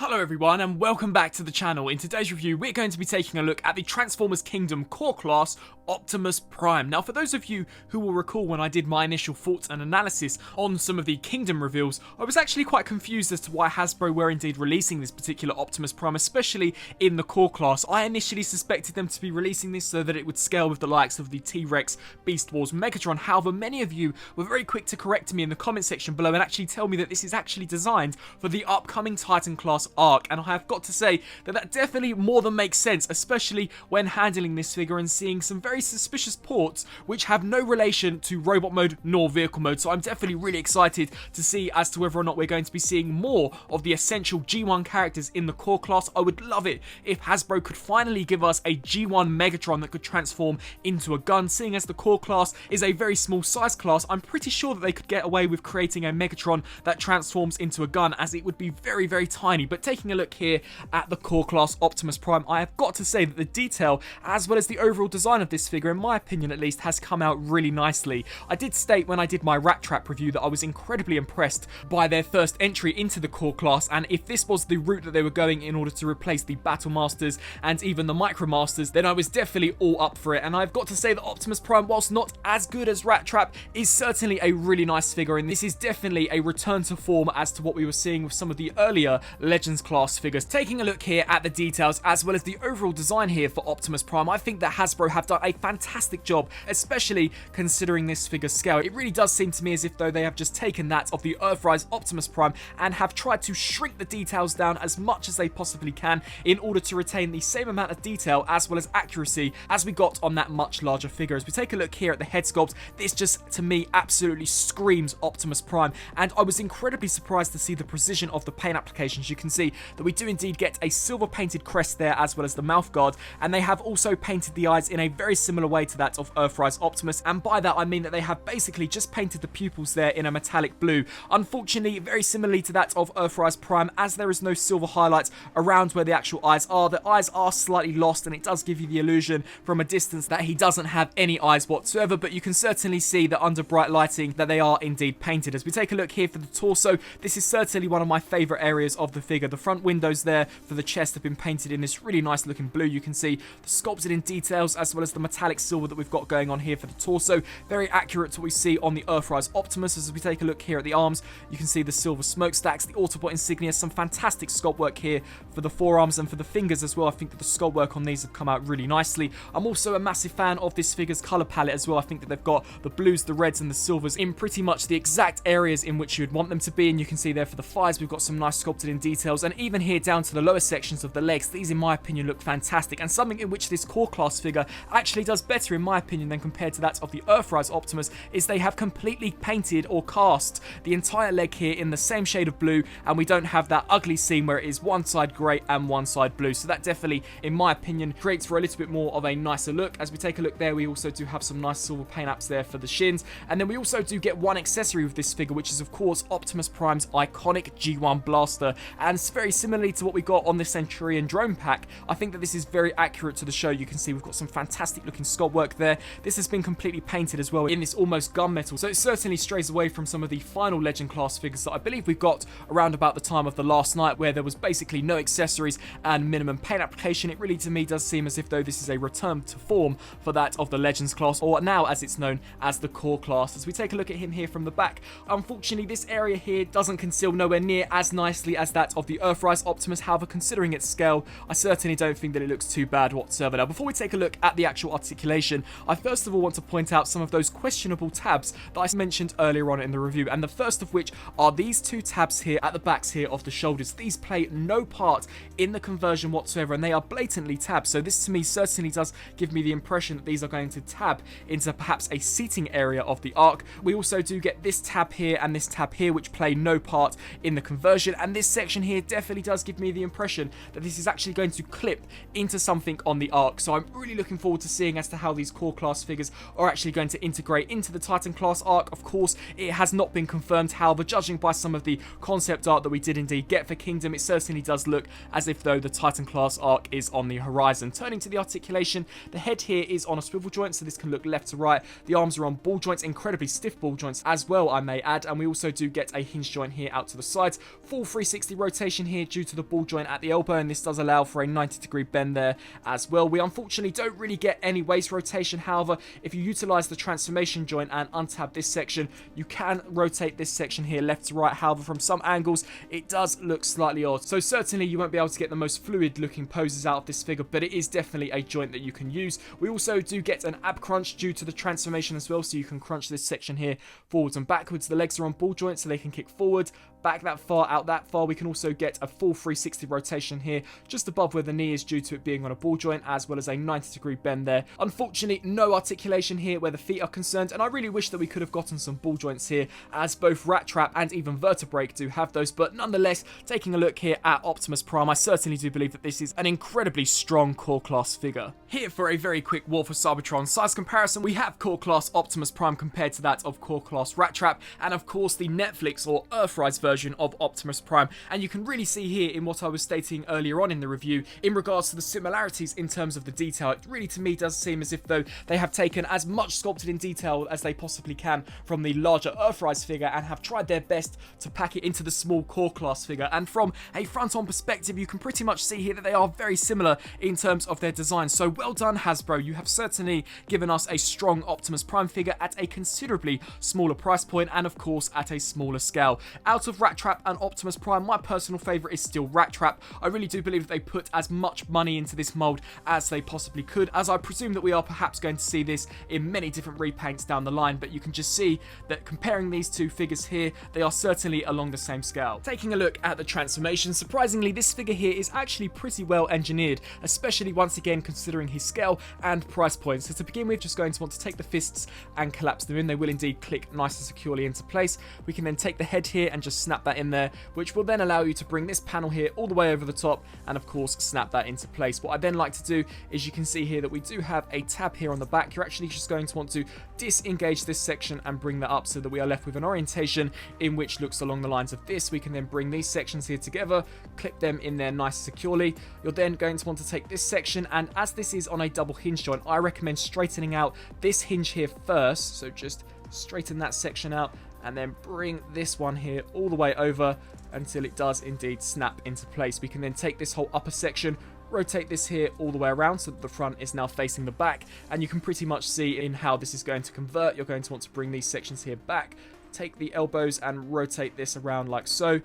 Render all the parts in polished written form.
Hello everyone and welcome back to the channel. In today's review we're going to be taking a look at the Transformers Kingdom core class Optimus Prime. Now for those of you who will recall when I did my initial thoughts and analysis on some of the Kingdom reveals, I was actually quite confused as to why Hasbro were indeed releasing this particular Optimus Prime, especially in the core class. I initially suspected them to be releasing this so that it would scale with the likes of the T-Rex, Beast Wars, Megatron. However, many of you were very quick to correct me in the comment section below and actually tell me that this is actually designed for the upcoming Titan class arc, and I have got to say that that definitely more than makes sense, especially when handling this figure and seeing some very suspicious ports which have no relation to robot mode nor vehicle mode. So I'm definitely really excited to see as to whether or not we're going to be seeing more of the essential G1 characters in the core class. I would love it if Hasbro could finally give us a G1 Megatron that could transform into a gun. Seeing as the core class is a very small size class, I'm pretty sure that they could get away with creating a Megatron that transforms into a gun, as it would be very, very tiny. But taking a look here at the core class Optimus Prime, I have got to say that the detail as well as the overall design of this figure, in my opinion at least, has come out really nicely. I did state when I did my Rat Trap review that I was incredibly impressed by their first entry into the core class, and if this was the route that they were going in order to replace the Battle Masters and even the Micro Masters, then I was definitely all up for it. And I've got to say that Optimus Prime, whilst not as good as Rat Trap, is certainly a really nice figure, and this is definitely a return to form as to what we were seeing with some of the earlier Legends class figures. Taking a look here at the details as well as the overall design here for Optimus Prime, I think that Hasbro have done a fantastic job, especially considering this figure's scale. It really does seem to me as if though they have just taken that of the Earthrise Optimus Prime and have tried to shrink the details down as much as they possibly can in order to retain the same amount of detail as well as accuracy as we got on that much larger figure. As we take a look here at the head sculpt, this just to me absolutely screams Optimus Prime, and I was incredibly surprised to see the precision of the paint applications. You can see that we do indeed get a silver painted crest there as well as the mouth guard, and they have also painted the eyes in a very similar way to that of Earthrise Optimus, and by that I mean that they have basically just painted the pupils there in a metallic blue. Unfortunately, very similarly to that of Earthrise Prime, as there is no silver highlights around where the actual eyes are, the eyes are slightly lost, and it does give you the illusion from a distance that he doesn't have any eyes whatsoever, but you can certainly see that under bright lighting that they are indeed painted. As we take a look here for the torso, this is certainly one of my favourite areas of the figure. The front windows there for the chest have been painted in this really nice looking blue. You can see the sculpted in details as well as the metallic silver that we've got going on here for the torso. Very accurate to what we see on the Earthrise Optimus. As we take a look here at the arms, you can see the silver smokestacks, the Autobot insignia, some fantastic sculpt work here for the forearms and for the fingers as well. I think that the sculpt work on these have come out really nicely. I'm also a massive fan of this figure's colour palette as well. I think that they've got the blues, the reds and the silvers in pretty much the exact areas in which you'd want them to be, and you can see there for the thighs we've got some nice sculpted in details, and even here down to the lower sections of the legs, these in my opinion look fantastic, and something in which this core class figure actually does better in my opinion than compared to that of the Earthrise Optimus is they have completely painted or cast the entire leg here in the same shade of blue, and we don't have that ugly seam where it is one side grey and one side blue. So that definitely in my opinion creates for a little bit more of a nicer look. As we take a look there, we also do have some nice silver paint apps there for the shins, and then we also do get one accessory with this figure, which is of course Optimus Prime's iconic G1 blaster, and it's very similarly to what we got on the Centurion drone pack. I think that this is very accurate to the show. You can see we've got some fantastic looking sculpt work there. This has been completely painted as well in this almost gunmetal, so it certainly strays away from some of the final Legend class figures that I believe we got around about the time of the last night, where there was basically no accessories and minimum paint application. It really to me does seem as if though this is a return to form for that of the Legends class, or now as it's known as the core class. As we take a look at him here from the back, unfortunately this area here doesn't conceal nowhere near as nicely as that of the Earthrise Optimus. However, considering its scale, I certainly don't think that it looks too bad whatsoever. Now before we take a look at the actual articulation, I first of all want to point out some of those questionable tabs that I mentioned earlier on in the review, and the first of which are these two tabs here at the backs here of the shoulders. These play no part in the conversion whatsoever, and they are blatantly tabs, so this to me certainly does give me the impression that these are going to tab into perhaps a seating area of the arc. We also do get this tab here and this tab here which play no part in the conversion, and this section here definitely does give me the impression that this is actually going to clip into something on the arc. So I'm really looking forward to seeing as to how these core class figures are actually going to integrate into the Titan class arc. Of course, it has not been confirmed, however, judging by some of the concept art that we did indeed get for Kingdom, it certainly does look as if though the Titan class arc is on the horizon. Turning to the articulation, the head here is on a swivel joint, so this can look left to right. The arms are on ball joints, incredibly stiff ball joints as well, I may add, and we also do get a hinge joint here out to the sides. Full 360 rotation rotation here due to the ball joint at the elbow, and this does allow for a 90-degree bend there as well. We unfortunately don't really get any waist rotation. However, if you utilize the transformation joint and untab this section, you can rotate this section here left to right. However, from some angles, it does look slightly odd. So certainly you won't be able to get the most fluid looking poses out of this figure, but it is definitely a joint that you can use. We also do get an ab crunch due to the transformation as well, so you can crunch this section here forwards and backwards. The legs are on ball joints, so they can kick forward, back that far, out that far. We can also get a full 360 rotation here just above where the knee is due to it being on a ball joint, as well as a 90-degree bend there. Unfortunately, no articulation here where the feet are concerned, and I really wish that we could have gotten some ball joints here, as both Rat Trap and even Vertebrake do have those. But nonetheless, taking a look here at Optimus Prime, I certainly do believe that this is an incredibly strong core class figure. Here for a very quick War for Cybertron size comparison, we have core class Optimus Prime compared to that of core class Rat Trap, and of course the Netflix or Earthrise version of Optimus Prime. And you can really see here in what I was stating earlier on in the review in regards to the similarities in terms of the detail. It really to me does seem as if though they have taken as much sculpted in detail as they possibly can from the larger Earthrise figure and have tried their best to pack it into the small core class figure. And from a front-on perspective, you can pretty much see here that they are very similar in terms of their design. So well done, Hasbro. You have certainly given us a strong Optimus Prime figure at a considerably smaller price point and of course at a smaller scale. Out of Rat Trap and Optimus Prime, my personal favourite is still Rat Trap. I really do believe that they put as much money into this mould as they possibly could, as I presume that we are perhaps going to see this in many different repaints down the line, but you can just see that comparing these two figures here, they are certainly along the same scale. Taking a look at the transformation, surprisingly this figure here is actually pretty well engineered, especially once again considering his scale and price point. So to begin with, just going to want to take the fists and collapse them in. They will indeed click nice and securely into place. We can then take the head here and just snap that in there, which will then allow you to bring this panel here all the way over the top and of course snap that into place. What I then like to do is you can see here that we do have a tab here on the back. You're actually just going to want to disengage this section and bring that up so that we are left with an orientation in which looks along the lines of this. We can then bring these sections here together, clip them in there nice and securely. You're then going to want to take this section, and as this is on a double hinge joint, I recommend straightening out this hinge here first. So just straighten that section out and then bring this one here all the way over until it does indeed snap into place. We can then take this whole upper section, rotate this here all the way around so that the front is now facing the back, and you can pretty much see in how this is going to convert. You're going to want to bring these sections here back, take the elbows and rotate this around like so.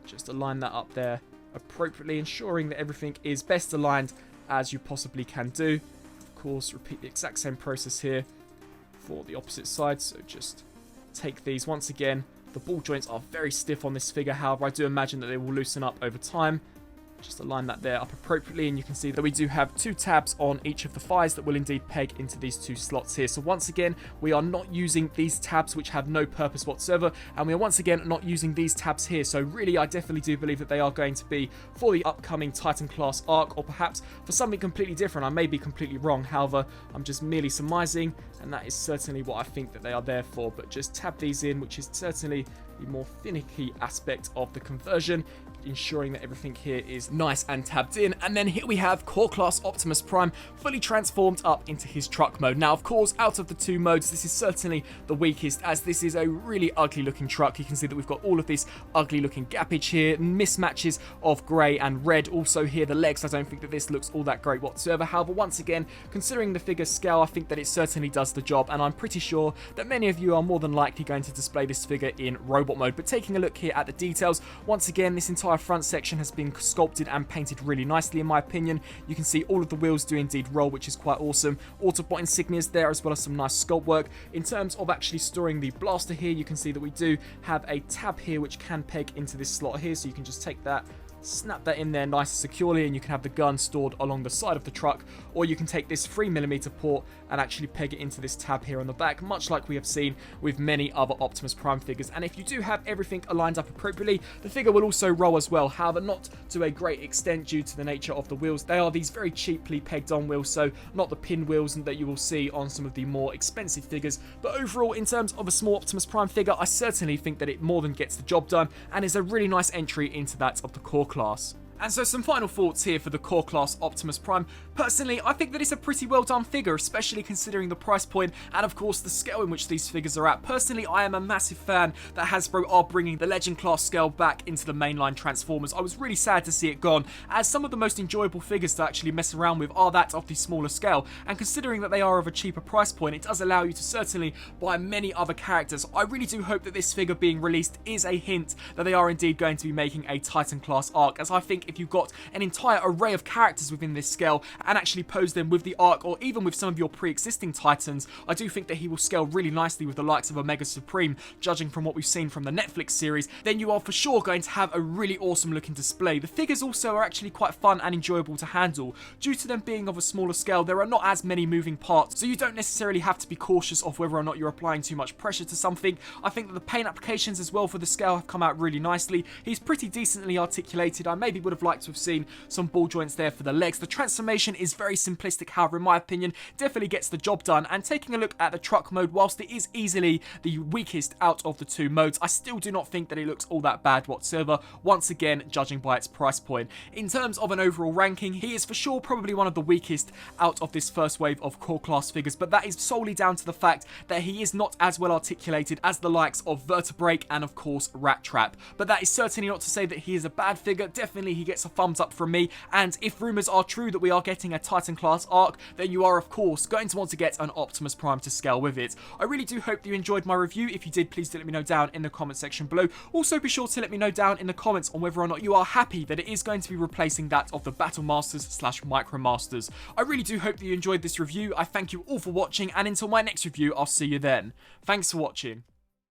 Just align that up there appropriately, ensuring that everything is best aligned as you possibly can do. Of course, repeat the exact same process here for the opposite side. So just take these. Once again, the ball joints are very stiff on this figure. However, I do imagine that they will loosen up over time. Just align that there up appropriately, and you can see that we do have two tabs on each of the thighs that will indeed peg into these two slots here. So once again, we are not using these tabs which have no purpose whatsoever, and we are once again not using these tabs here. So really, I definitely do believe that they are going to be for the upcoming Titan class arc, or perhaps for something completely different. I may be completely wrong. However, I'm just merely surmising, and that is certainly what I think that they are there for. But just tab these in, which is certainly the more finicky aspect of the conversion, ensuring that everything here is nice and tabbed in. And then here we have core class Optimus Prime fully transformed up into his truck mode. Now of course, out of the two modes, this is certainly the weakest, as this is a really ugly looking truck. You can see that we've got all of this ugly looking gappage here, mismatches of grey and red. Also here, the legs, I don't think that this looks all that great whatsoever. However, once again, considering the figure's scale, I think that it certainly does the job, and I'm pretty sure that many of you are more than likely going to display this figure in robot mode. But taking a look here at the details, once again, this entire front section has been sculpted and painted really nicely in my opinion. You can see all of the wheels do indeed roll, which is quite awesome. Autobot insignias there, as well as some nice sculpt work. In terms of actually storing the blaster here, you can see that we do have a tab here which can peg into this slot here, so you can just take that, snap that in there nice and securely, and you can have the gun stored along the side of the truck, or you can take this 3mm port and actually peg it into this tab here on the back, much like we have seen with many other Optimus Prime figures. And if you do have everything aligned up appropriately, the figure will also roll as well. However, not to a great extent due to the nature of the wheels. They are these very cheaply pegged on wheels, so not the pin wheels that you will see on some of the more expensive figures. But overall, in terms of a small Optimus Prime figure, I certainly think that it more than gets the job done and is a really nice entry into that of the core class. And so some final thoughts here for the core class Optimus Prime. Personally, I think that it's a pretty well done figure, especially considering the price point and of course the scale in which these figures are at. Personally, I am a massive fan that Hasbro are bringing the Legend class scale back into the mainline Transformers. I was really sad to see it gone, as some of the most enjoyable figures to actually mess around with are that of the smaller scale, and considering that they are of a cheaper price point, it does allow you to certainly buy many other characters. I really do hope that this figure being released is a hint that they are indeed going to be making a Titan class arc, as I think if you've got an entire array of characters within this scale and actually pose them with the arc or even with some of your pre-existing Titans, I do think that he will scale really nicely with the likes of Omega Supreme, judging from what we've seen from the Netflix series. Then you are for sure going to have a really awesome looking display. The figures also are actually quite fun and enjoyable to handle. Due to them being of a smaller scale, there are not as many moving parts, so you don't necessarily have to be cautious of whether or not you're applying too much pressure to something. I think that the paint applications as well for the scale have come out really nicely. He's pretty decently articulated. I maybe would have liked to have seen some ball joints there for the legs. The transformation is very simplistic, however, in my opinion, definitely gets the job done. And taking a look at the truck mode, whilst it is easily the weakest out of the two modes, I still do not think that it looks all that bad whatsoever, once again, judging by its price point. In terms of an overall ranking, he is for sure probably one of the weakest out of this first wave of core class figures, but that is solely down to the fact that he is not as well articulated as the likes of Vertebrake and of course Rat Trap. But that is certainly not to say that he is a bad figure. Definitely he gets a thumbs up from me, and if rumours are true that we are getting a Titan class arc, then you are of course going to want to get an Optimus Prime to scale with it. I really do hope that you enjoyed my review. If you did, please do let me know down in the comment section below. Also be sure to let me know down in the comments on whether or not you are happy that it is going to be replacing that of the Battle Masters / Micro Masters. I really do hope that you enjoyed this review. I thank you all for watching, and until my next review, I'll see you then. Thanks for watching.